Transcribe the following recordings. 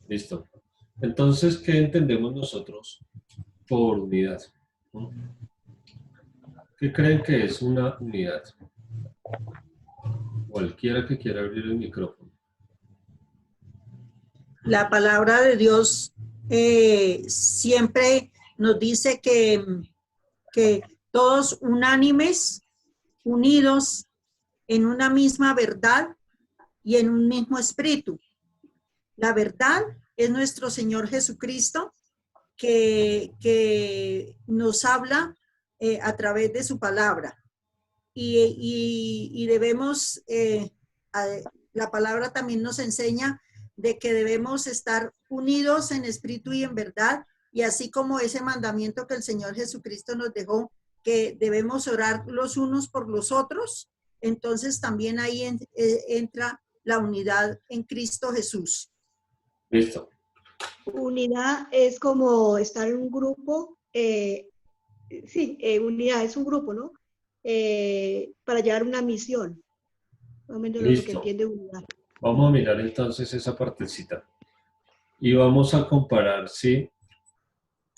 Listo. Entonces, ¿qué entendemos nosotros por unidad? ¿No? ¿Qué creen que es una unidad? Cualquiera que quiera abrir el micrófono. La palabra de Dios siempre nos dice que todos unánimes, unidos en una misma verdad y en un mismo espíritu. La verdad es nuestro Señor Jesucristo que nos habla a través de su palabra. Y debemos, la palabra también nos enseña de que debemos estar unidos en espíritu y en verdad, y así como ese mandamiento que el Señor Jesucristo nos dejó, que debemos orar los unos por los otros, entonces también ahí entra la unidad en Cristo Jesús. Listo. Unidad es como estar en un grupo, unidad es un grupo, ¿no? Para llevar una misión. Más o menos lo que Listo. entiende unidad. Vamos a mirar entonces esa partecita. Y vamos a comparar si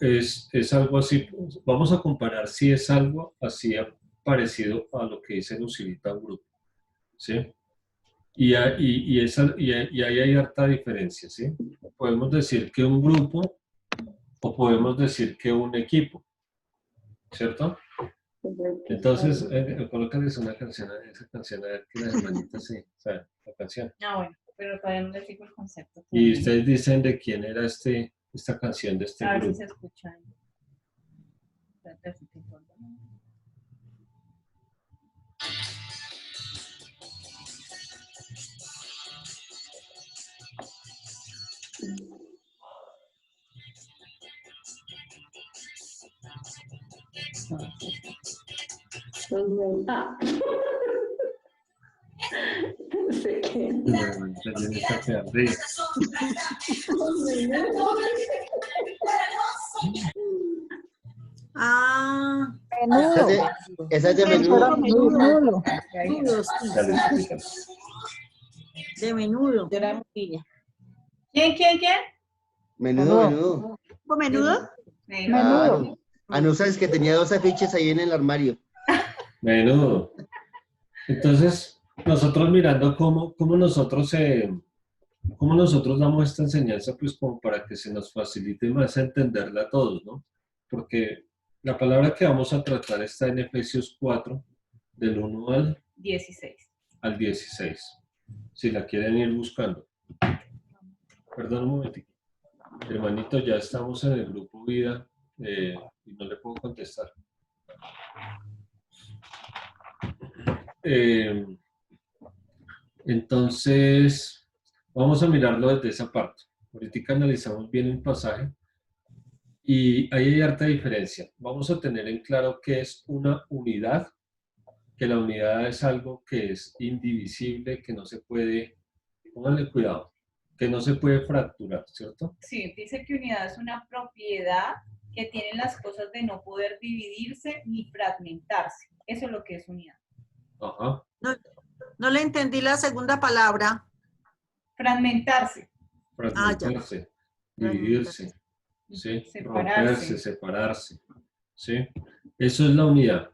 es algo así. Vamos a comparar si es algo así parecido a lo que dice Lucilita un grupo. ¿Sí? Y ahí hay harta diferencia, ¿sí? Podemos decir que un grupo o podemos decir que un equipo, ¿cierto? Entonces, colócales una canción, esa canción, a ver que las hermanitas sí, o sea, la canción. Ah, bueno, pero todavía no les digo el concepto. Y ustedes dicen de quién era esta canción de este A ver si grupo. se escucha. No sé qué. Ah, Menudo. Esa es de menudo. menudo. Dale, De menudo. De la morcilla. ¿Quién? Menudo. ¿Menudo? Claro. Ah, no sabes que tenía 2 afiches ahí en el armario. Menudo. Entonces, nosotros mirando cómo nosotros damos esta enseñanza, pues como para que se nos facilite más entenderla a todos, ¿no? Porque la palabra que vamos a tratar está en Efesios 4, del 1 al 16. Si la quieren ir buscando. Perdón un momentito. Hermanito, ya estamos en el grupo Vida y no le puedo contestar. Entonces, vamos a mirarlo desde esa parte. Ahorita analizamos bien el pasaje y ahí hay harta diferencia. Vamos a tener en claro qué es una unidad, que la unidad es algo que es indivisible, que no se puede, pónganle cuidado, que no se puede fracturar, ¿cierto? Sí, dice que unidad es una propiedad que tienen las cosas de no poder dividirse ni fragmentarse. Eso es lo que es unidad. Ajá. No le entendí la segunda palabra. Fragmentarse. Fragmentarse, dividirse, ¿sí? Romperse, separarse, ¿sí? Eso es la unidad.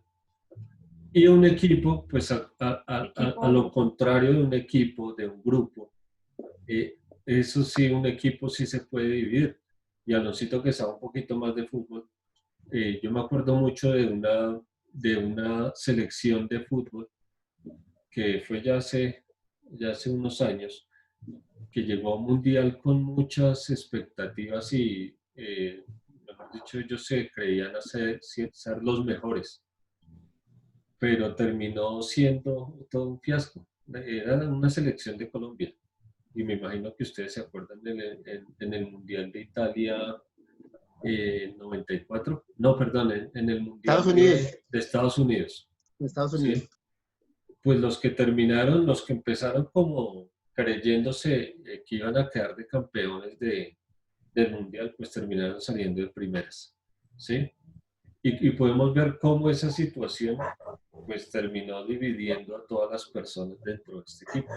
Y un equipo, pues a lo contrario de un equipo, de un grupo, eso sí, un equipo sí se puede dividir. Y Aloncito, que sabe un poquito más de fútbol, yo me acuerdo mucho de una selección de fútbol que fue ya hace unos años, que llegó a un mundial con muchas expectativas y, mejor dicho, ellos se creían ser los mejores, pero terminó siendo todo un fiasco. Era una selección de Colombia y me imagino que ustedes se acuerdan en el Mundial de Italia 94, no, perdón, en el Mundial Estados Unidos. de Estados Unidos. Estados Unidos. ¿Sí? Pues los que empezaron como creyéndose que iban a quedar de campeones del mundial, pues terminaron saliendo de primeras, ¿sí? Y podemos ver cómo esa situación pues terminó dividiendo a todas las personas dentro de este equipo.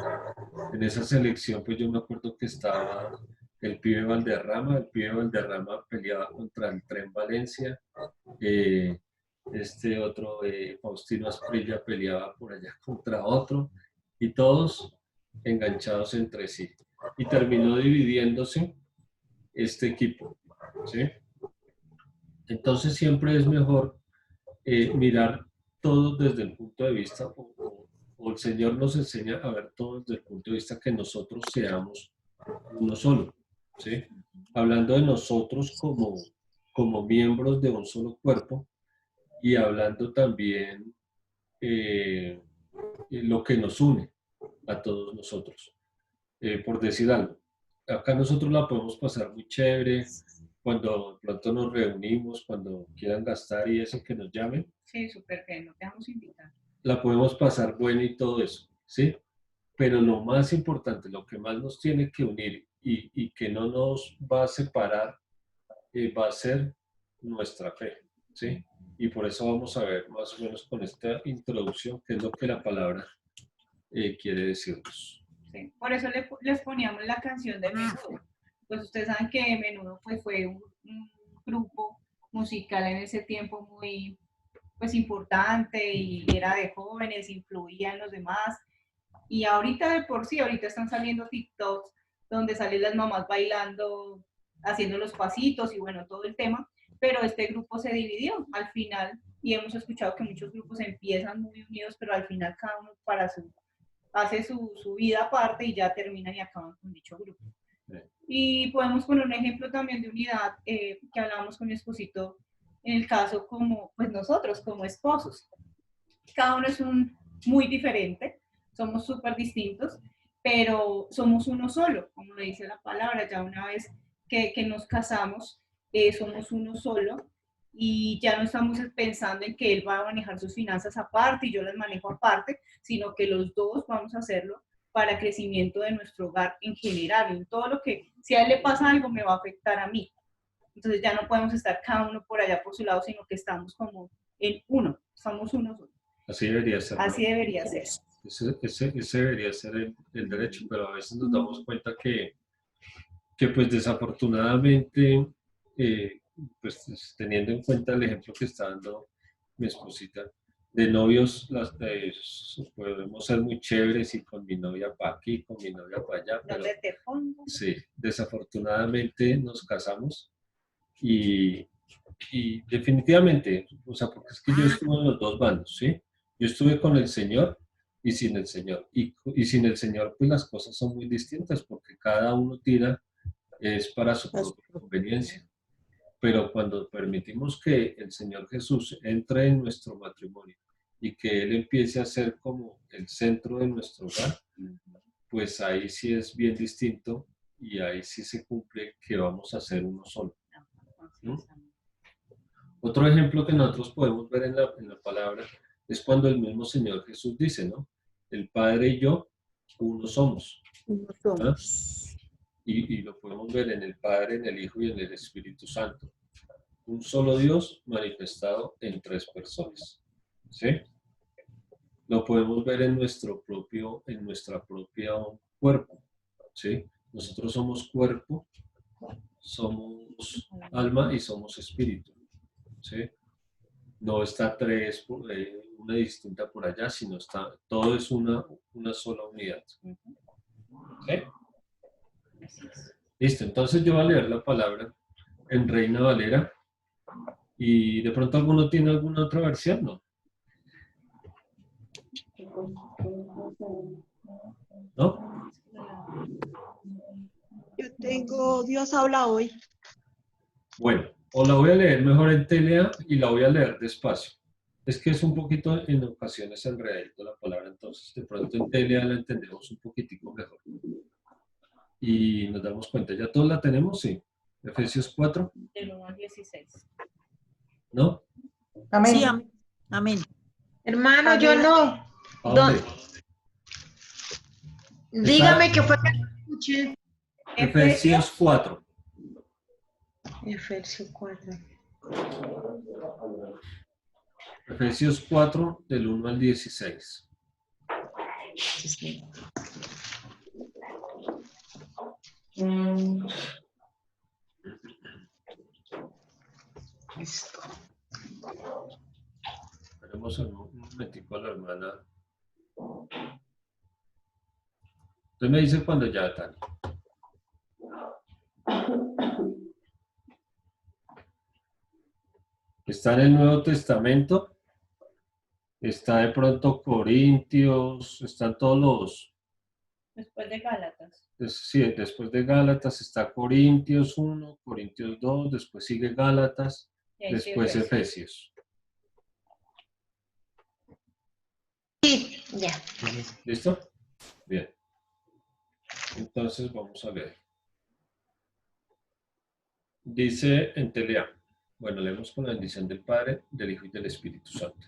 En esa selección, pues yo me acuerdo que estaba el pibe Valderrama peleaba contra el Tren Valencia, este otro, Faustino Asprilla, peleaba por allá contra otro, y todos enganchados entre sí. Y terminó dividiéndose este equipo, ¿sí? Entonces siempre es mejor mirar todo desde el punto de vista, o el Señor nos enseña a ver todo desde el punto de vista que nosotros seamos uno solo, ¿sí? Hablando de nosotros como miembros de un solo cuerpo, y hablando también lo que nos une a todos nosotros. Por decir algo, acá nosotros la podemos pasar muy chévere, cuando de pronto nos reunimos, cuando quieran gastar y eso, que nos llamen. Sí, súper bien, nos dejamos invitar. La podemos pasar buena y todo eso, ¿sí? Pero lo más importante, lo que más nos tiene que unir y que no nos va a separar, va a ser nuestra fe, ¿sí? Y por eso vamos a ver más o menos con esta introducción qué es lo que la palabra quiere decirnos. Sí. Por eso les poníamos la canción de Menudo. Pues ustedes saben que Menudo pues, fue un grupo musical en ese tiempo muy pues, importante y era de jóvenes, influía en los demás. Y ahorita de por sí, ahorita están saliendo TikToks donde salen las mamás bailando, haciendo los pasitos y bueno, todo el tema. Pero este grupo se dividió al final y hemos escuchado que muchos grupos empiezan muy unidos, pero al final cada uno hace su vida aparte y ya terminan y acaban con dicho grupo. Y podemos poner un ejemplo también de unidad que hablábamos con mi esposito en el caso como pues nosotros como esposos. Cada uno es muy diferente, somos súper distintos, pero somos uno solo, como le dice la palabra, ya una vez que nos casamos, somos uno solo y ya no estamos pensando en que él va a manejar sus finanzas aparte y yo las manejo aparte, sino que los dos vamos a hacerlo para crecimiento de nuestro hogar en general, en todo lo que, si a él le pasa algo, me va a afectar a mí. Entonces ya no podemos estar cada uno por allá por su lado, sino que estamos como en uno, somos uno solo. Así debería ser. Así debería ser. Ese debería ser el derecho, pero a veces nos damos cuenta que pues desafortunadamente, pues teniendo en cuenta el ejemplo que está dando mi esposita, de novios podemos ser muy chéveres y con mi novia para aquí, con mi novia para allá, pero sí, desafortunadamente nos casamos y definitivamente, o sea, porque es que yo estuve en los dos bandos, ¿sí? Yo estuve con el Señor y sin el Señor. Y sin el Señor, pues las cosas son muy distintas porque cada uno tira es para su propia conveniencia. Pero cuando permitimos que el Señor Jesús entre en nuestro matrimonio y que Él empiece a ser como el centro de nuestro hogar, pues ahí sí es bien distinto y ahí sí se cumple que vamos a ser uno solo. ¿No? Otro ejemplo que nosotros podemos ver en la palabra es cuando el mismo Señor Jesús dice, ¿no? El Padre y yo, uno somos. ¿Ah? Y lo podemos ver en el Padre, en el Hijo y en el Espíritu Santo. Un solo Dios manifestado en tres personas. ¿Sí? Lo podemos ver en nuestra propia cuerpo. ¿Sí? Nosotros somos cuerpo, somos alma y somos espíritu. ¿Sí? No está tres, una distinta por allá, sino todo es una sola unidad. ¿Sí? Listo, entonces yo voy a leer la palabra en Reina Valera y de pronto alguno tiene alguna otra versión, ¿no? ¿No? Yo tengo Dios habla hoy. Bueno, o la voy a leer mejor en TLA y la voy a leer despacio. Es que es un poquito en ocasiones enredadito la palabra, entonces de pronto en TLA la entendemos un poquitico mejor. Y nos damos cuenta, ¿ya todos la tenemos? Sí. Efesios 4. Del 1 al 16. ¿No? Amén. Sí, amén. Hermano, Amén. yo no. ¿A dónde? Dígame que fue que no escuché. Efesios 4. Efesios 4. Efesios 4, del 1 al 16. Sí. Vamos a ver un momentico a la hermana. Usted me dice cuando ya están. Está en el Nuevo Testamento. Está de pronto Corintios. Están todos los... Después de Gálatas. Sí, después de Gálatas está Corintios 1, Corintios 2, después sigue Gálatas, Y ahí sí, después Efesios. Sí, ya. ¿Listo? Bien. Entonces vamos a leer. Dice en Telea, bueno, leemos con la bendición del Padre, del Hijo y del Espíritu Santo.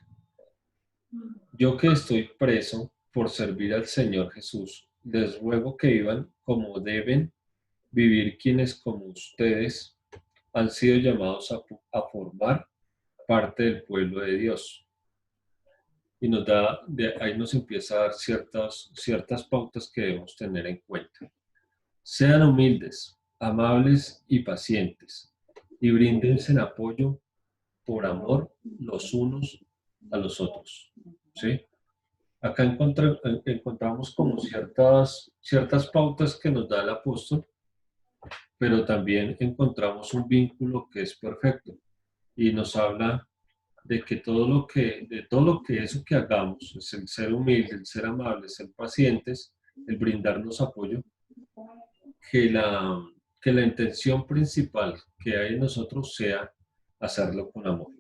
Yo que estoy preso por servir al Señor Jesús, les ruego que vivan como deben vivir quienes como ustedes han sido llamados a formar parte del pueblo de Dios. Y nos da, ahí nos empieza a dar ciertas pautas que debemos tener en cuenta. Sean humildes, amables y pacientes, y bríndense en apoyo por amor los unos a los otros. ¿Sí? Acá encontramos como ciertas pautas que nos da el apóstol, pero también encontramos un vínculo que es perfecto y nos habla de que de todo lo que eso que hagamos, es el ser humilde, el ser amable, el ser pacientes, el brindarnos apoyo, que la intención principal que hay en nosotros sea hacerlo con amor.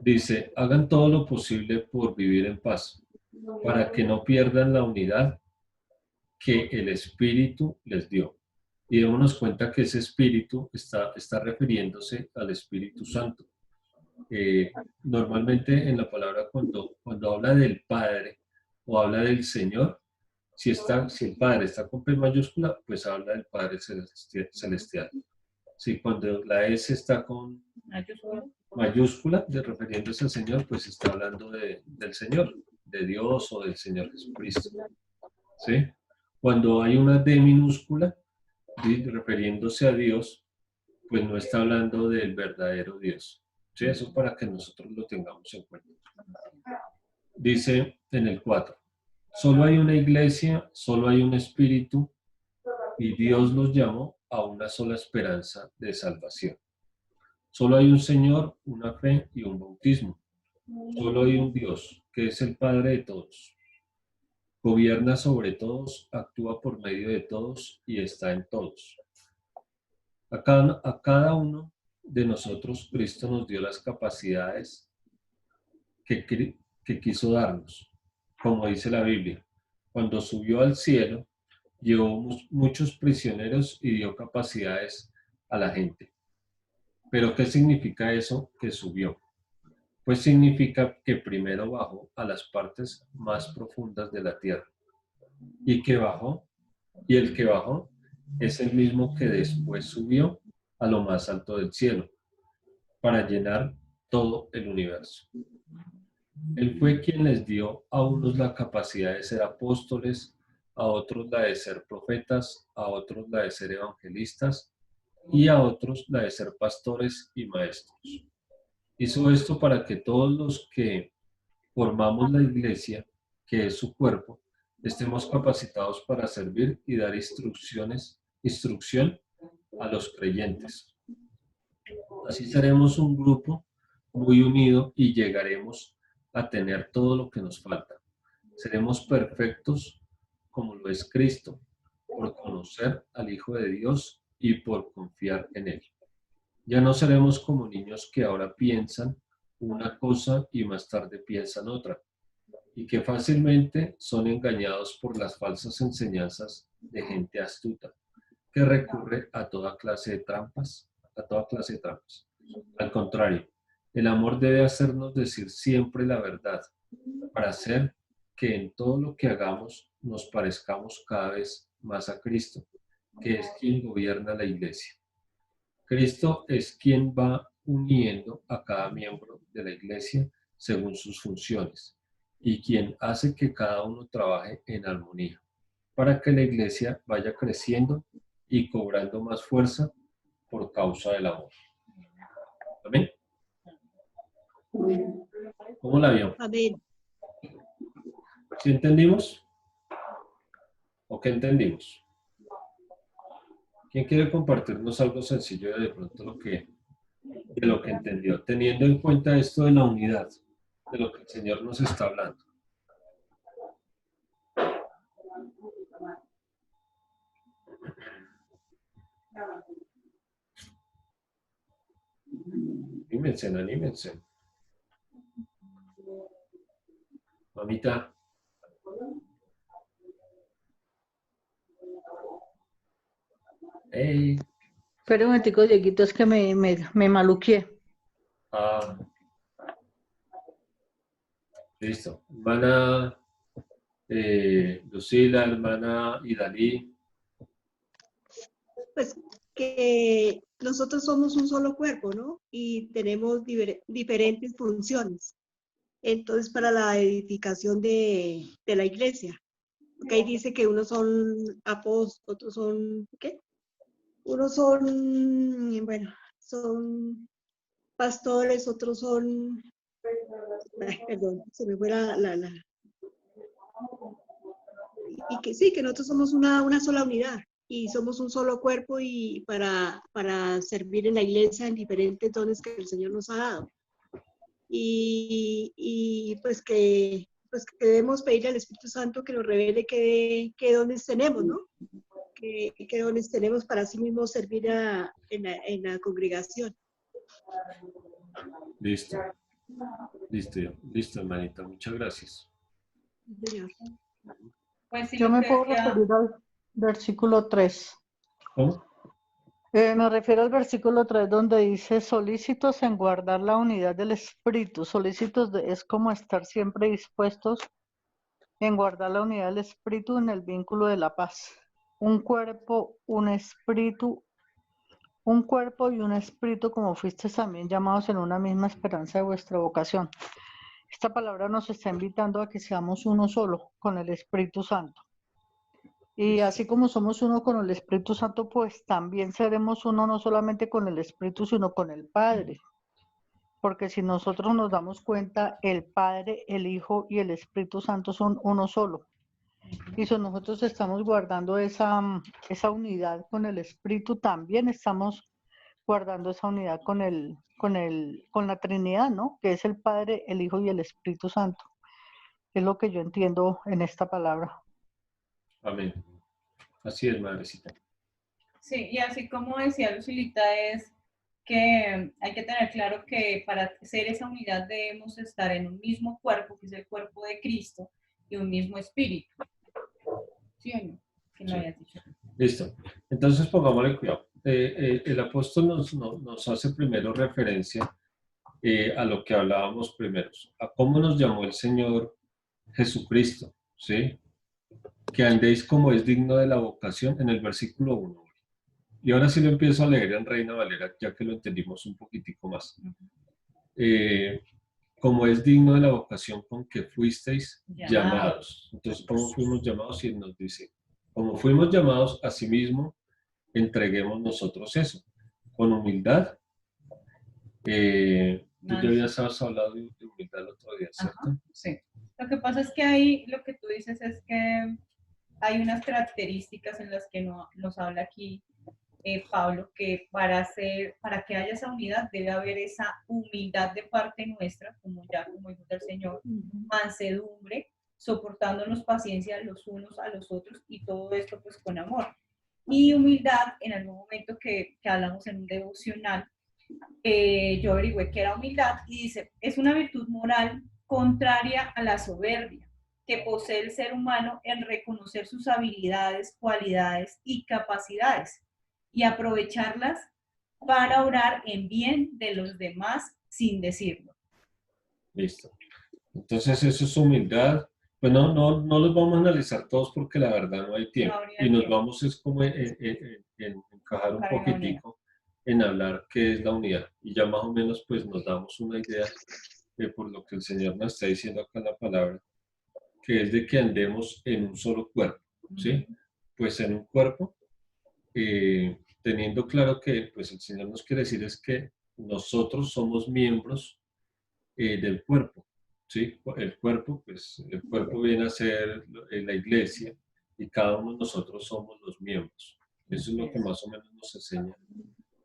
Dice, hagan todo lo posible por vivir en paz, para que no pierdan la unidad que el Espíritu les dio. Y démonos cuenta que ese Espíritu está refiriéndose al Espíritu Santo. Normalmente en la palabra cuando habla del Padre o habla del Señor, si el Padre está con P mayúscula, pues habla del Padre Celestial. Si cuando la S está con mayúscula, refiriéndose al Señor, pues está hablando del Señor, de Dios o del Señor Jesucristo. ¿Sí? Cuando hay una D minúscula, refiriéndose a Dios, pues no está hablando del verdadero Dios. ¿Sí? Eso para que nosotros lo tengamos en cuenta. Dice en el 4, solo hay una iglesia, solo hay un espíritu, y Dios los llamó a una sola esperanza de salvación. Solo hay un Señor, una fe y un bautismo. Solo hay un Dios, que es el Padre de todos. Gobierna sobre todos, actúa por medio de todos y está en todos. A cada uno de nosotros, Cristo nos dio las capacidades que quiso darnos. Como dice la Biblia, cuando subió al cielo, llevó muchos prisioneros y dio capacidades a la gente. ¿Pero qué significa eso que subió? Pues significa que primero bajó a las partes más profundas de la tierra. Y el que bajó es el mismo que después subió a lo más alto del cielo para llenar todo el universo. Él fue quien les dio a unos la capacidad de ser apóstoles, a otros la de ser profetas, a otros la de ser evangelistas y a otros la de ser pastores y maestros. Hizo esto para que todos los que formamos la iglesia, que es su cuerpo, estemos capacitados para servir y dar instrucción a los creyentes. Así seremos un grupo muy unido y llegaremos a tener todo lo que nos falta. Seremos perfectos como lo es Cristo, por conocer al Hijo de Dios y por confiar en Él. Ya no seremos como niños que ahora piensan una cosa y más tarde piensan otra, y que fácilmente son engañados por las falsas enseñanzas de gente astuta, que recurre a toda clase de trampas, Al contrario, el amor debe hacernos decir siempre la verdad, para hacer que en todo lo que hagamos nos parezcamos cada vez más a Cristo, que es quien gobierna la iglesia. Cristo es quien va uniendo a cada miembro de la iglesia según sus funciones y quien hace que cada uno trabaje en armonía para que la iglesia vaya creciendo y cobrando más fuerza por causa del amor. Amén. ¿Cómo la vio? Amén. ¿Sí entendimos? ¿O qué entendimos? ¿Quién quiere compartirnos algo sencillo de pronto de lo que entendió, teniendo en cuenta esto de la unidad, de lo que el Señor nos está hablando? Anímense, anímense. Mamita. Hey. Espera un momentico, Dieguito, es que me maluqué. Ah, listo. Hermana Lucila, hermana Idalí. Pues que nosotros somos un solo cuerpo, ¿no? Y tenemos diferentes funciones. Entonces, para la edificación de la iglesia. Porque ahí dice que unos son apóstoles, otros son, ¿qué? Unos son, bueno, son pastores, otros son, ay, perdón, se me fue y que sí, que nosotros somos una sola unidad y somos un solo cuerpo y para servir en la iglesia en diferentes dones que el Señor nos ha dado. Y pues que debemos pedirle al Espíritu Santo que nos revele qué dones tenemos, ¿no? Qué dones tenemos para sí mismos servir en la congregación. Listo. Listo, hermanita. Muchas gracias. Señor. Pues sí, Yo lo me que puedo decía, referir al versículo 3. ¿Cómo? Me refiero al versículo 3 donde dice solícitos en guardar la unidad del espíritu. Solícitos es como estar siempre dispuestos en guardar la unidad del espíritu en el vínculo de la paz. Un cuerpo, un espíritu, un cuerpo y un espíritu como fuisteis también llamados en una misma esperanza de vuestra vocación. Esta palabra nos está invitando a que seamos uno solo con el Espíritu Santo. Y así como somos uno con el Espíritu Santo, pues también seremos uno no solamente con el Espíritu, sino con el Padre. Porque si nosotros nos damos cuenta, el Padre, el Hijo y el Espíritu Santo son uno solo. Y si nosotros estamos guardando esa unidad con el Espíritu, también estamos guardando esa unidad con la Trinidad, ¿no? Que es el Padre, el Hijo y el Espíritu Santo. Es lo que yo entiendo en esta palabra. Amén. Así es, madrecita. sí, y así como decía Lucilita, es que hay que tener claro que para ser esa unidad debemos estar en un mismo cuerpo, que es el cuerpo de Cristo, y un mismo espíritu. ¿Sí o no? Que lo Sí. habías dicho. Listo. Entonces pongámosle cuidado. El apóstol nos hace primero referencia a lo que hablábamos primero, a cómo nos llamó el Señor Jesucristo, ¿sí? Que andéis como es digno de la vocación en el versículo 1. Y ahora sí lo empiezo a leer en Reina Valera, ya que lo entendimos un poquitico más. Como es digno de la vocación con que fuisteis llamados. Entonces, ¿cómo fuimos llamados? Y él nos dice, como fuimos llamados, asimismo, entreguemos nosotros eso, con humildad. Tú ya habías hablado de humildad el otro día, ¿cierto? Ajá, sí. Lo que pasa es que ahí lo que tú dices es que hay unas características en las que nos habla aquí Pablo, que para que haya esa unidad debe haber esa humildad de parte nuestra, como hijos del Señor, mansedumbre, soportándonos paciencia los unos a los otros y todo esto pues con amor. Y humildad, en algún momento que hablamos en un devocional, yo averigüé que era humildad y dice, es una virtud moral contraria a la soberbia que posee el ser humano en reconocer sus habilidades, cualidades y capacidades y aprovecharlas para orar en bien de los demás sin decirlo. Listo. Entonces eso es humildad. Pues no los vamos a analizar todos porque la verdad no hay tiempo. Y nos vamos es como en encajar un poquitico en hablar qué es la unidad. Y ya más o menos pues nos damos una idea de por lo que el Señor nos está diciendo acá en la palabra, que es de que andemos en un solo cuerpo, ¿sí? Pues en un cuerpo, teniendo claro que pues el Señor nos quiere decir es que nosotros somos miembros del cuerpo, ¿sí? El cuerpo, pues, el cuerpo viene a ser la iglesia y cada uno de nosotros somos los miembros. Eso es lo que más o menos nos enseña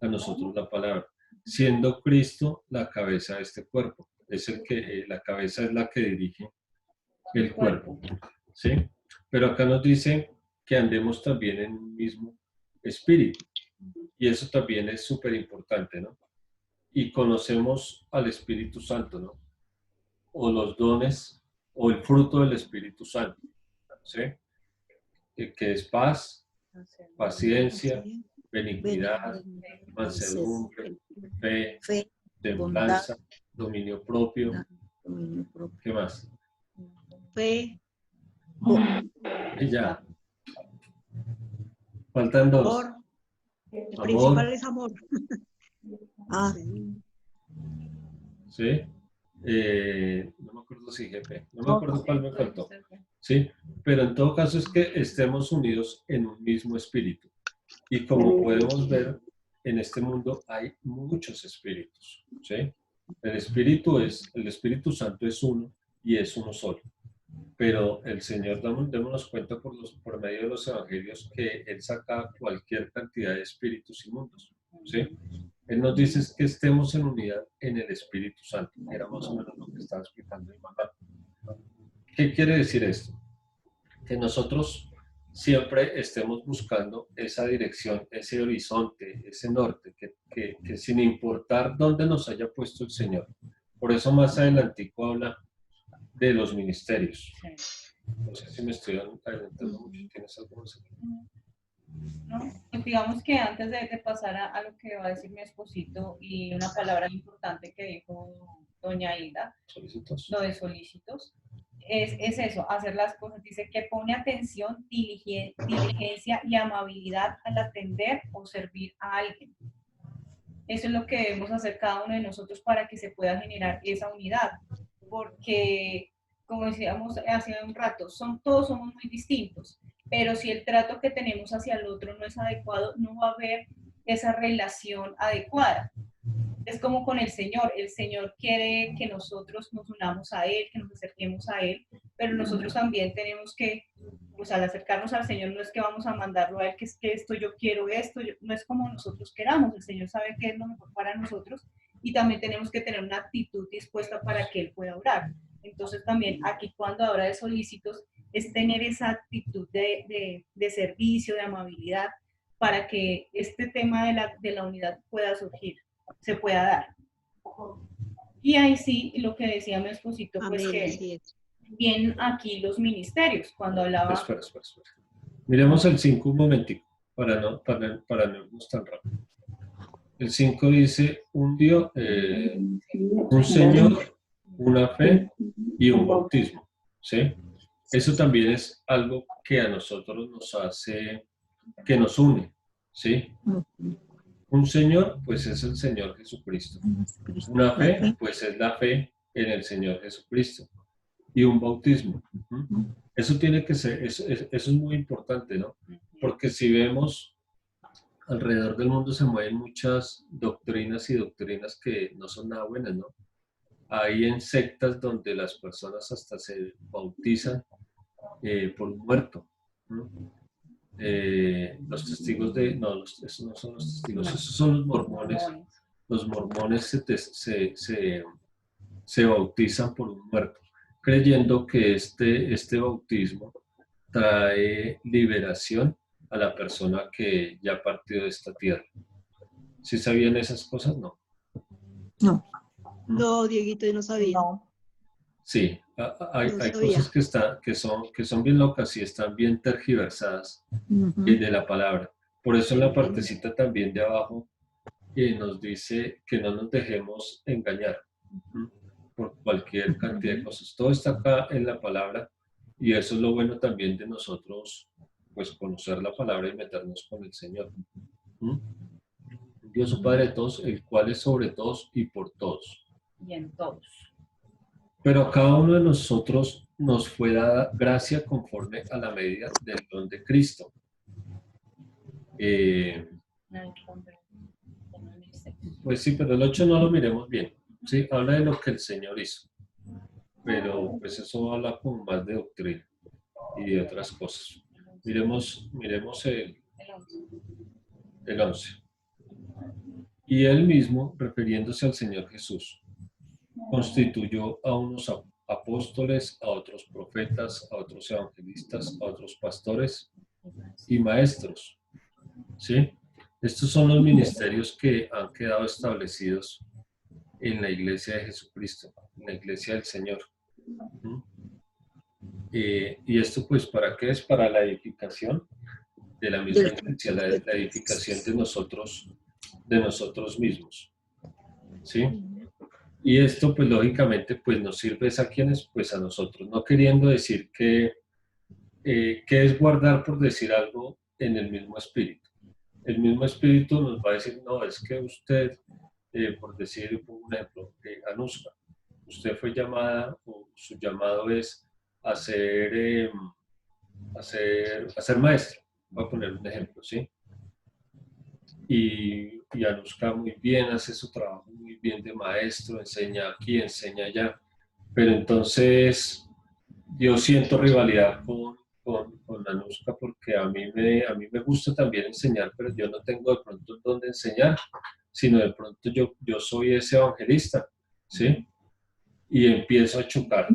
a nosotros la palabra. Siendo Cristo la cabeza de este cuerpo, es el que, la cabeza es la que dirige el cuerpo, ¿sí? Pero acá nos dice que andemos también en un mismo espíritu, y eso también es súper importante, ¿no? Y conocemos al Espíritu Santo, ¿no? O los dones, o el fruto del Espíritu Santo, ¿sí? Que es paz, paciencia, benignidad, mansedumbre, fe, Fe, templanza, dominio propio. dominio propio. ¿Qué más? Fe, Y ya. Faltan dos. amor. El Amor. principal es amor. Ah, ¿Sí? No me acuerdo si GP, no me acuerdo cuál me faltó. ¿Sí? Pero en todo caso es que estemos unidos en un mismo espíritu. Y como podemos ver, en este mundo hay muchos espíritus, ¿sí? El Espíritu Santo es uno y es uno solo. Pero el Señor, démonos cuenta por medio de los evangelios que Él saca cualquier cantidad de espíritus inmundos, ¿sí? Él nos dice que estemos en unidad en el Espíritu Santo. Era más o menos lo que estaba explicando el mandato. ¿Qué quiere decir esto? Que nosotros siempre estemos buscando esa dirección, ese horizonte, ese norte, que sin importar dónde nos haya puesto el Señor. Por eso más adelantico habla de los ministerios. No sé si me estoy adelantando mucho. ¿Tienes algo más? ¿No? Pues digamos que antes de pasar a lo que va a decir mi esposito y una palabra importante que dijo doña Hilda, Solicitos. lo de solícitos, es eso, hacer las cosas. Dice que pone atención, diligencia y amabilidad al atender o servir a alguien. Eso es lo que debemos hacer cada uno de nosotros para que se pueda generar esa unidad, porque como decíamos hace un rato, todos somos muy distintos, pero si el trato que tenemos hacia el otro no es adecuado, no va a haber esa relación adecuada. Es como con el Señor quiere que nosotros nos unamos a Él, que nos acerquemos a Él, pero nosotros también tenemos que, pues al acercarnos al Señor no es que vamos a mandarlo a Él, que es que esto, yo quiero esto, no es como nosotros queramos, el Señor sabe qué es lo mejor para nosotros y también tenemos que tener una actitud dispuesta para que Él pueda orar. Entonces también aquí cuando habla de solícitos es tener esa actitud de servicio, de amabilidad, para que este tema de la unidad pueda surgir, se pueda dar. Y ahí sí, lo que decía mi esposito, pues que bien aquí los ministerios, cuando hablaba... Espera. Miremos el 5 un momentico, para no irnos tan rápido. El 5 dice, un Dios, un Señor, una fe y un bautismo, ¿sí? Eso también es algo que a nosotros nos hace, que nos une, ¿sí? Un Señor, pues es el Señor Jesucristo. Una fe, pues es la fe en el Señor Jesucristo. Y un bautismo. Eso tiene que ser, eso es muy importante, ¿no? Porque si vemos, alrededor del mundo se mueven muchas doctrinas y doctrinas que no son nada buenas, ¿no? Hay en sectas donde las personas hasta se bautizan por un muerto, ¿no? Los testigos de... No, esos no son los testigos, esos son los mormones. Los mormones se bautizan por un muerto, creyendo que este bautismo trae liberación a la persona que ya partió de esta tierra. ¿Sí sabían esas cosas? No. No, Dieguito, yo no sabía. No. Sí, hay cosas que son bien locas y están bien tergiversadas de la palabra. Por eso en la partecita también de abajo nos dice que no nos dejemos engañar por cualquier cantidad de cosas. Todo está acá en la palabra y eso es lo bueno también de nosotros, pues conocer la palabra y meternos con el Señor. Dios Padre de todos, el cual es sobre todos y por todos. Y en todos. Pero a cada uno de nosotros nos fue dada gracia conforme a la medida del don de Cristo. Pues sí, pero el 8 no lo miremos bien. ¿sí? Habla de lo que el Señor hizo, pero pues eso habla como más de doctrina y de otras cosas. Miremos el 11. Y él mismo, refiriéndose al Señor Jesús, constituyó a unos apóstoles, a otros profetas, a otros evangelistas, a otros pastores y maestros. ¿Sí? Estos son los ministerios que han quedado establecidos en la iglesia de Jesucristo, en la iglesia del Señor. Y esto pues, ¿para qué es? Para la edificación de la misma iglesia, la edificación de nosotros mismos. ¿Sí? Y esto pues lógicamente pues nos sirve a quienes, pues a nosotros, no queriendo decir que es guardar, por decir algo, en el mismo espíritu. El mismo espíritu nos va a decir, no, es que usted, por decir un ejemplo, Anuska, usted fue llamada, o su llamado es a ser maestra. Voy a poner un ejemplo, ¿sí? Y Anuska muy bien, hace su trabajo muy bien de maestro, enseña aquí, enseña allá. Pero entonces yo siento rivalidad con Anuska porque a mí me gusta también enseñar, pero yo no tengo de pronto dónde enseñar, sino de pronto yo soy ese evangelista, ¿sí? Y empiezo a chocar.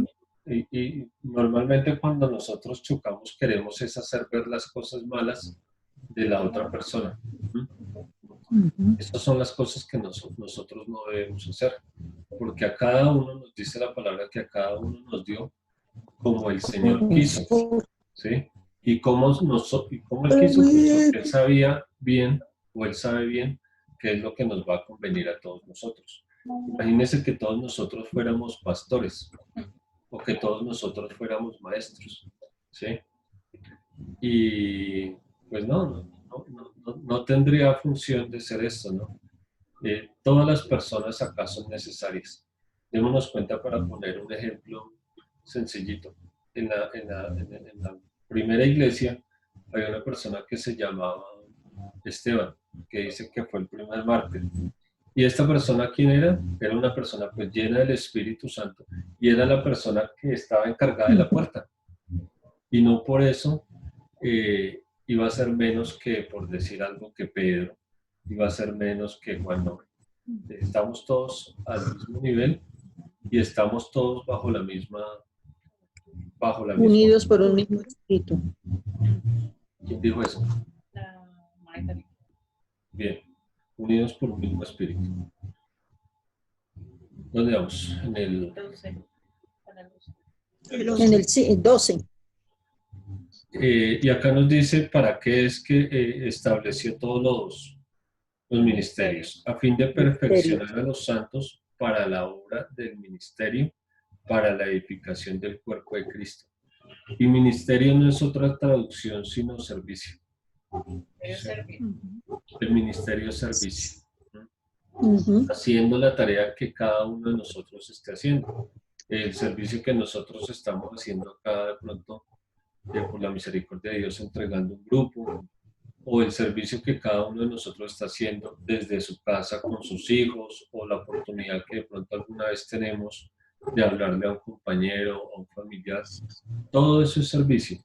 Y normalmente cuando nosotros chocamos queremos es hacer ver las cosas malas de la otra persona. Estas son las cosas que nosotros no debemos hacer, porque a cada uno nos dice la palabra que a cada uno nos dio como el Señor quiso, ¿sí? Y cómo Él quiso, pues porque Él sabía bien, o Él sabe bien, qué es lo que nos va a convenir a todos nosotros. Imagínense que todos nosotros fuéramos pastores, o que todos nosotros fuéramos maestros, ¿sí? Y pues no tendría función de ser esto, ¿no? Todas las personas acá son necesarias. Démonos cuenta para poner un ejemplo sencillito. En la primera iglesia había una persona que se llamaba Esteban, que dice que fue el primer mártir. ¿Y esta persona quién era? Era una persona pues llena del Espíritu Santo y era la persona que estaba encargada de la puerta. Y no por eso iba a ser menos que, por decir algo, que Pedro, iba a ser menos que Juan. No. Estamos todos al mismo nivel y estamos todos bajo la misma. Unidos por un mismo espíritu. ¿Quién dijo eso? Bien, unidos por un mismo espíritu. ¿Dónde vamos? En el 12. Y acá nos dice para qué es que estableció todos los ministerios, a fin de perfeccionar a los santos para la obra del ministerio, para la edificación del cuerpo de Cristo. Y ministerio no es otra traducción sino servicio. El ministerio es servicio. Haciendo la tarea que cada uno de nosotros esté haciendo. El servicio que nosotros estamos haciendo acá de pronto, por la misericordia de Dios, entregando un grupo, o el servicio que cada uno de nosotros está haciendo desde su casa con sus hijos, o la oportunidad que de pronto alguna vez tenemos de hablarle a un compañero, a un familiar. Todo eso es servicio.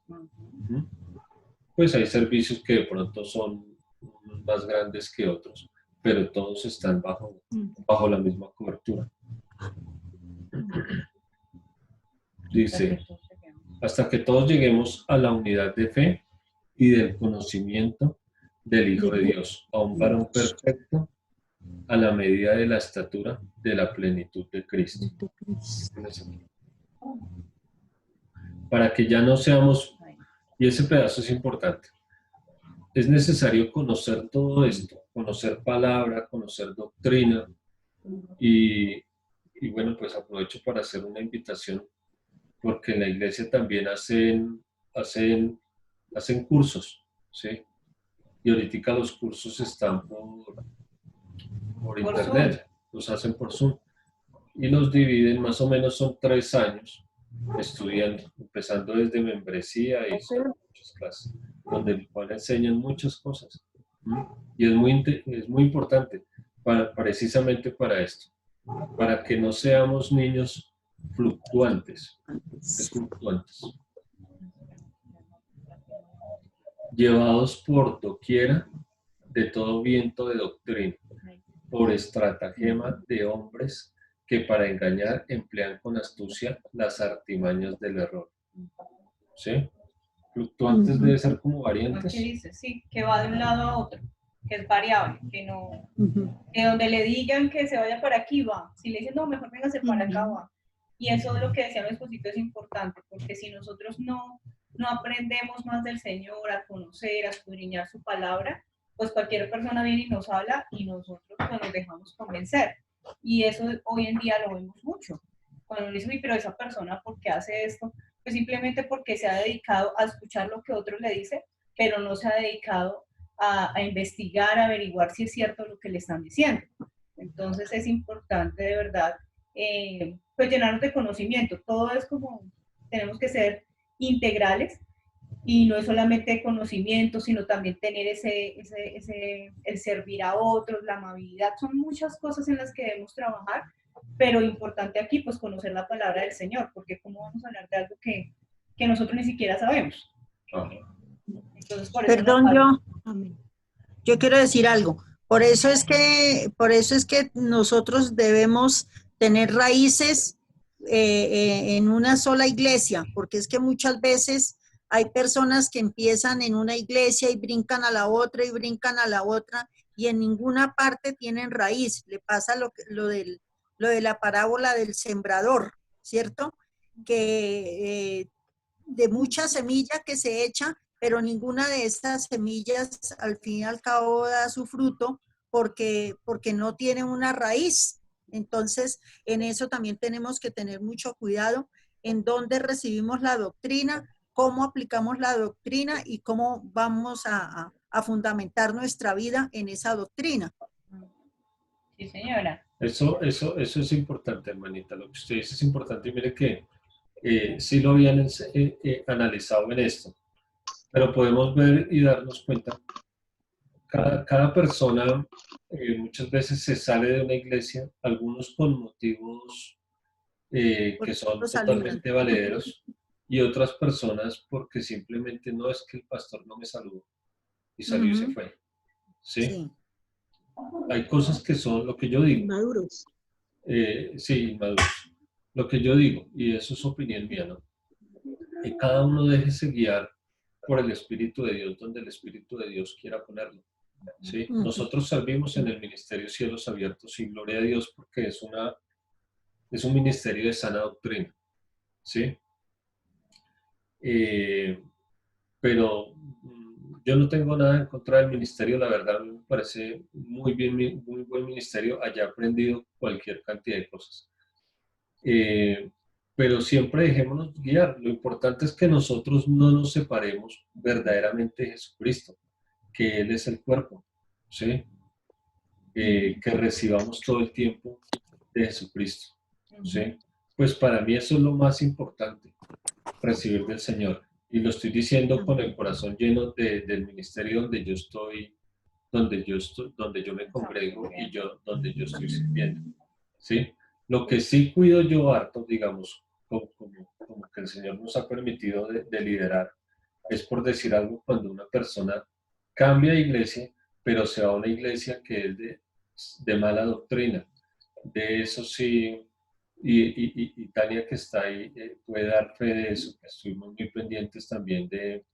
Pues hay servicios que de pronto son más grandes que otros, pero todos están bajo la misma cobertura. Dice, hasta que todos lleguemos a la unidad de fe y del conocimiento del Hijo de Dios, a un varón perfecto, a la medida de la estatura de la plenitud de Cristo. Para que ya no seamos, y ese pedazo es importante, es necesario conocer todo esto, conocer palabra, conocer doctrina, y bueno, pues aprovecho para hacer una invitación, porque en la iglesia también hacen cursos, ¿sí? Y ahorita los cursos están por internet, los hacen por Zoom, y los dividen, más o menos son 3 años estudiando, empezando desde membresía y son muchas clases, donde el cual enseñan muchas cosas. Y es muy importante precisamente para esto, para que no seamos niños fluctuantes, llevados por doquiera de todo viento de doctrina, por estratagema de hombres que para engañar emplean con astucia las artimañas del error. ¿Sí? Fluctuantes debe ser como variantes. ¿Qué dice? Sí, que va de un lado a otro, que es variable, que no, que donde le digan que se vaya para aquí va, si le dicen no, mejor véngase para acá va. Y eso es lo que decía mi esposito, es importante, porque si nosotros no aprendemos más del Señor, a conocer, a escudriñar su palabra, pues cualquier persona viene y nos habla y nosotros pues, nos dejamos convencer. Y eso hoy en día lo vemos mucho. Cuando uno dice, pero esa persona, ¿por qué hace esto? Pues simplemente porque se ha dedicado a escuchar lo que otro le dice, pero no se ha dedicado a investigar, a averiguar si es cierto lo que le están diciendo. Entonces es importante de verdad pues llenarnos de conocimiento. Todo es como, tenemos que ser integrales y no es solamente conocimiento, sino también tener el servir a otros, la amabilidad. Son muchas cosas en las que debemos trabajar, pero importante aquí pues conocer la palabra del Señor, porque cómo vamos a hablar de algo que nosotros ni siquiera sabemos. Entonces, por eso Perdón, yo quiero decir algo. Por eso es que nosotros debemos tener raíces en una sola iglesia, porque es que muchas veces hay personas que empiezan en una iglesia y brincan a la otra y brincan a la otra y en ninguna parte tienen raíz. Le pasa lo de la parábola del sembrador, ¿cierto? Que de mucha semilla que se echa, pero ninguna de estas semillas al fin y al cabo da su fruto porque no tiene una raíz. Entonces, en eso también tenemos que tener mucho cuidado en dónde recibimos la doctrina, cómo aplicamos la doctrina y cómo vamos a fundamentar nuestra vida en esa doctrina. Sí, señora. Eso es importante, hermanita. Lo que usted dice es importante y mire que sí lo habían analizado en esto, pero podemos ver y darnos cuenta, cada persona muchas veces se sale de una iglesia, algunos con motivos que son totalmente valederos y otras personas porque simplemente no es que el pastor no me saludó y salió y se fue. ¿Sí? Hay cosas que son lo que yo digo. Maduros. Sí, inmaduros. Lo que yo digo, y eso es opinión mía, ¿no? Que cada uno déjese guiar por el Espíritu de Dios, donde el Espíritu de Dios quiera ponerlo. ¿Sí? Nosotros servimos en el Ministerio Cielos Abiertos y gloria a Dios porque es un ministerio de sana doctrina. ¿Sí? Pero yo no tengo nada en contra del ministerio, la verdad me parece muy buen ministerio, allá he aprendido cualquier cantidad de cosas. Pero siempre dejémonos guiar. Lo importante es que nosotros no nos separemos verdaderamente de Jesucristo, que Él es el cuerpo, ¿sí? Que recibamos todo el tiempo de Jesucristo, ¿sí? Pues para mí eso es lo más importante, recibir del Señor. Y lo estoy diciendo con el corazón lleno del ministerio donde yo estoy, donde yo me congrego y donde yo estoy sirviendo, ¿sí? Lo que sí cuido yo harto, digamos, como que el Señor nos ha permitido de liderar, es por decir algo, cuando una persona cambia de iglesia, pero se va a una iglesia que es de mala doctrina. De eso sí, y Tania que está ahí puede dar fe de eso, que estuvimos muy pendientes también de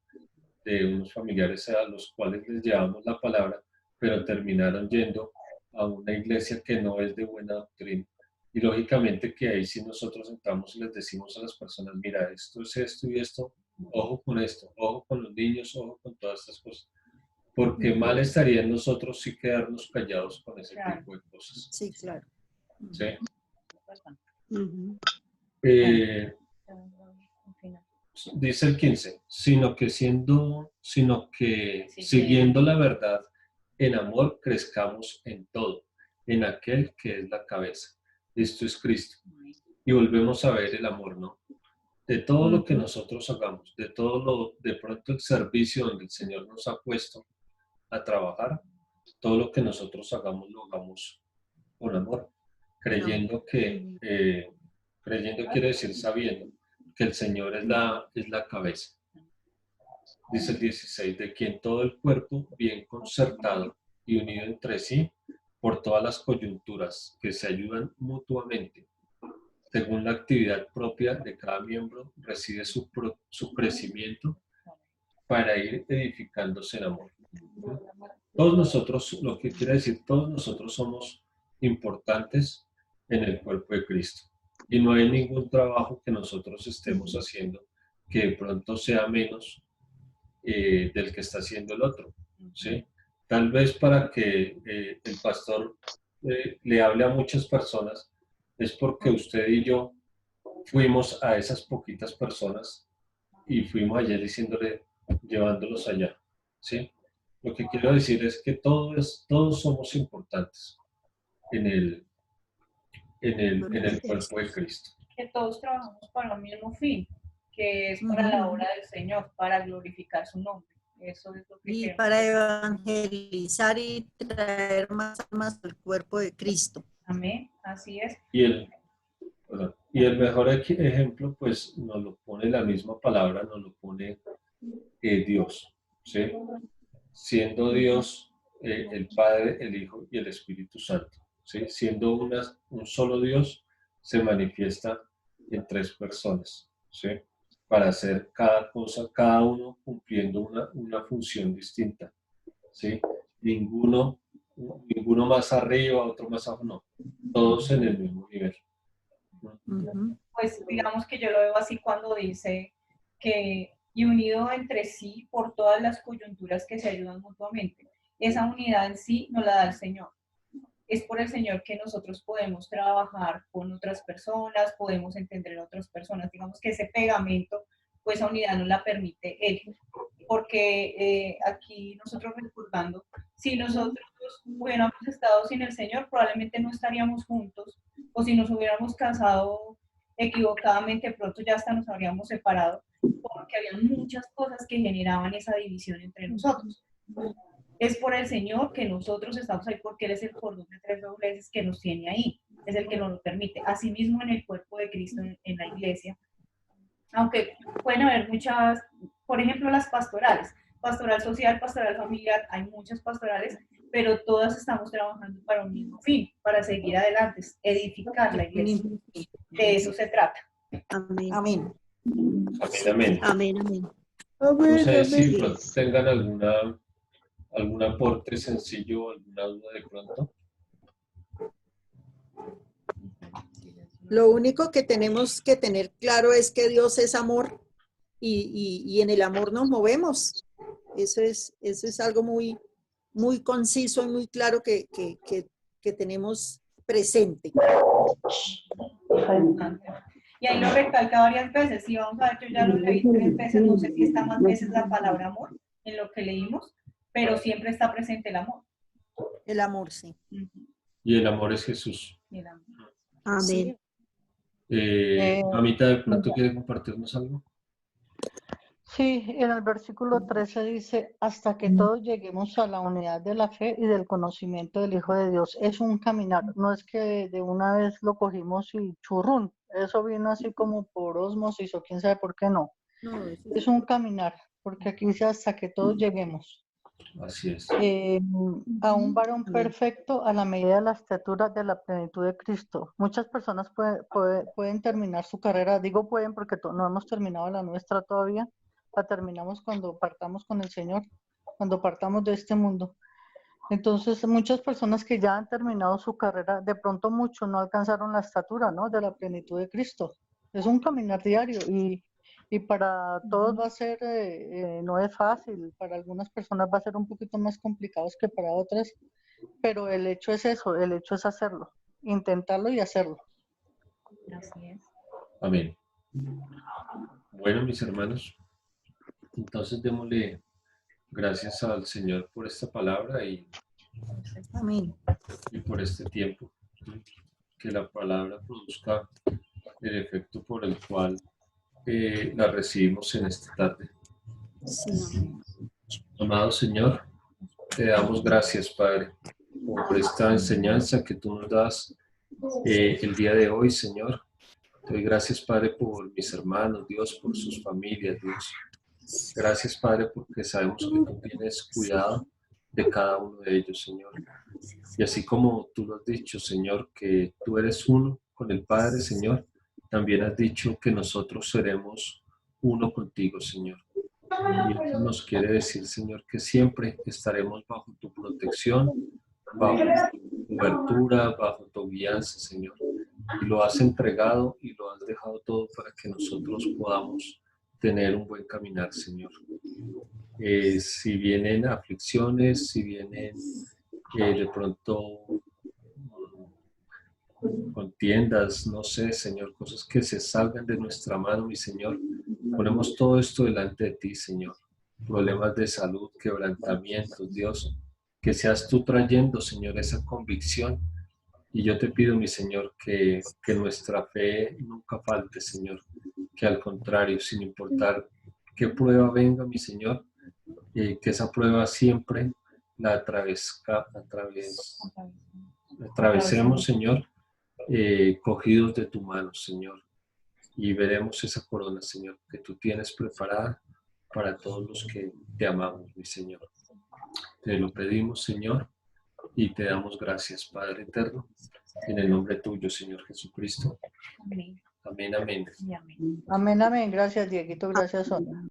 unos familiares a los cuales les llevamos la palabra, pero terminaron yendo a una iglesia que no es de buena doctrina. Y lógicamente que ahí sí nosotros entramos y les decimos a las personas, mira, esto es esto y esto, ojo con esto, ojo con los niños, ojo con todas estas cosas. Porque mal estaría en nosotros sí quedarnos callados con ese tipo de cosas. Sí, claro. ¿Sí? Dice el 15, sino que siguiendo la verdad, en amor crezcamos en todo, en aquel que es la cabeza. Esto es Cristo. Y volvemos a ver el amor, ¿no? De todo lo que nosotros hagamos, de pronto el servicio donde el Señor nos ha puesto a trabajar, todo lo que nosotros hagamos, lo hagamos con amor. creyendo que, creyendo quiere decir sabiendo, que el Señor es la cabeza. Dice el 16, de quien todo el cuerpo, bien concertado y unido entre sí, por todas las coyunturas que se ayudan mutuamente, según la actividad propia de cada miembro, recibe su crecimiento para ir edificándose en amor. Todos nosotros, lo que quiere decir, todos nosotros somos importantes en el cuerpo de Cristo. Y no hay ningún trabajo que nosotros estemos haciendo que de pronto sea menos del que está haciendo el otro, ¿sí? Tal vez para que el pastor le hable a muchas personas es porque usted y yo fuimos a esas poquitas personas y fuimos allá diciéndole, llevándolos allá, ¿sí? Lo que quiero decir es que todos somos importantes en el cuerpo de Cristo. Que todos trabajamos para el mismo fin, que es para la obra del Señor, para glorificar su nombre. Eso es lo que Y queremos. para evangelizar y traer más almas al cuerpo de Cristo. Amén, así es. Y el mejor ejemplo, pues, nos lo pone la misma palabra, nos lo pone Dios, ¿sí? Siendo Dios el Padre, el Hijo y el Espíritu Santo, ¿sí? Siendo un solo Dios, se manifiesta en tres personas, ¿sí? Para hacer cada cosa, cada uno cumpliendo una función distinta, ¿sí? Ninguno más arriba, otro más abajo, no. Todos en el mismo nivel. Pues digamos que yo lo veo así cuando dice que y unido entre sí por todas las coyunturas que se ayudan mutuamente. Esa unidad en sí nos la da el Señor. Es por el Señor que nosotros podemos trabajar con otras personas, podemos entender a otras personas. Digamos que ese pegamento, pues esa unidad nos la permite Él. Porque aquí nosotros recordando, si nosotros hubiéramos estado sin el Señor, probablemente no estaríamos juntos, o si nos hubiéramos casado equivocadamente, pronto ya hasta nos habríamos separado, porque había muchas cosas que generaban esa división entre nosotros. Es por el Señor que nosotros estamos ahí, porque Él es el cordón de tres dobleces que nos tiene ahí, es el que nos lo permite. Asimismo, en el cuerpo de Cristo, en la iglesia, aunque pueden haber muchas, por ejemplo, las pastorales, pastoral social, pastoral familiar, hay muchas pastorales, pero todas estamos trabajando para un mismo fin, para seguir adelante, edificar la iglesia. De eso se trata. Amén. Amén. Amén. Amén, amén. No sé si pronto tengan algún aporte sencillo, alguna duda de pronto. Lo único que tenemos que tener claro es que Dios es amor y en el amor nos movemos. Eso es algo muy, muy conciso y muy claro que tenemos presente. Y ahí lo recalca varias veces. Si vamos a ver, yo ya lo leí 3 veces, no sé si está más veces la palabra amor en lo que leímos, pero siempre está presente el amor. El amor, sí. Y el amor es Jesús. El amor. Amén. Mamita, ¿de pronto quiere compartirnos algo? Sí, en el versículo 13 dice, hasta que todos lleguemos a la unidad de la fe y del conocimiento del Hijo de Dios. Es un caminar, no es que de una vez lo cogimos y churrún. Eso vino así como por ósmosis o quién sabe por qué no. Es un caminar, porque aquí dice hasta que todos lleguemos. Así es. A un varón perfecto a la medida de la estatura de la plenitud de Cristo. Muchas personas pueden terminar su carrera, digo pueden porque no hemos terminado la nuestra todavía, la terminamos cuando partamos con el Señor, cuando partamos de este mundo. Entonces, muchas personas que ya han terminado su carrera, de pronto muchos no alcanzaron la estatura, ¿no?, de la plenitud de Cristo. Es un caminar diario y para todos va a ser, no es fácil, para algunas personas va a ser un poquito más complicado que para otras, pero el hecho es eso, el hecho es hacerlo, intentarlo y hacerlo. Así es. Amén. Bueno, mis hermanos, entonces démosle gracias al Señor por esta palabra y Amén. por este tiempo. Que la palabra produzca el efecto por el cual la recibimos en esta tarde. Sí. Amado Señor, te damos gracias, Padre, por esta enseñanza que tú nos das el día de hoy, Señor. Te doy gracias, Padre, por mis hermanos, Dios, por sus familias, Dios. Gracias, Padre, porque sabemos que tú tienes cuidado de cada uno de ellos, Señor. Y así como tú lo has dicho, Señor, que tú eres uno con el Padre, Señor, también has dicho que nosotros seremos uno contigo, Señor. Y eso nos quiere decir, Señor, que siempre estaremos bajo tu protección, bajo tu cobertura, bajo tu guianza, Señor. Y lo has entregado y lo has dejado todo para que nosotros podamos tener un buen caminar, Señor. Si vienen aflicciones, si vienen de pronto contiendas, no sé, Señor, cosas que se salgan de nuestra mano, mi Señor, ponemos todo esto delante de ti, Señor. Problemas de salud, quebrantamientos, Dios, que seas tú trayendo, Señor, esa convicción. Y yo te pido, mi Señor, que nuestra fe nunca falte, Señor, que al contrario, sin importar qué prueba venga, mi Señor, que esa prueba siempre la atravesemos, Señor, cogidos de tu mano, Señor, y veremos esa corona, Señor, que tú tienes preparada para todos los que te amamos, mi Señor. Te lo pedimos, Señor, y te damos gracias, Padre eterno, en el nombre tuyo, Señor Jesucristo. Amén. Amén, amén. Y amén. Amén, amén. Gracias, Dieguito. Gracias, Sonia.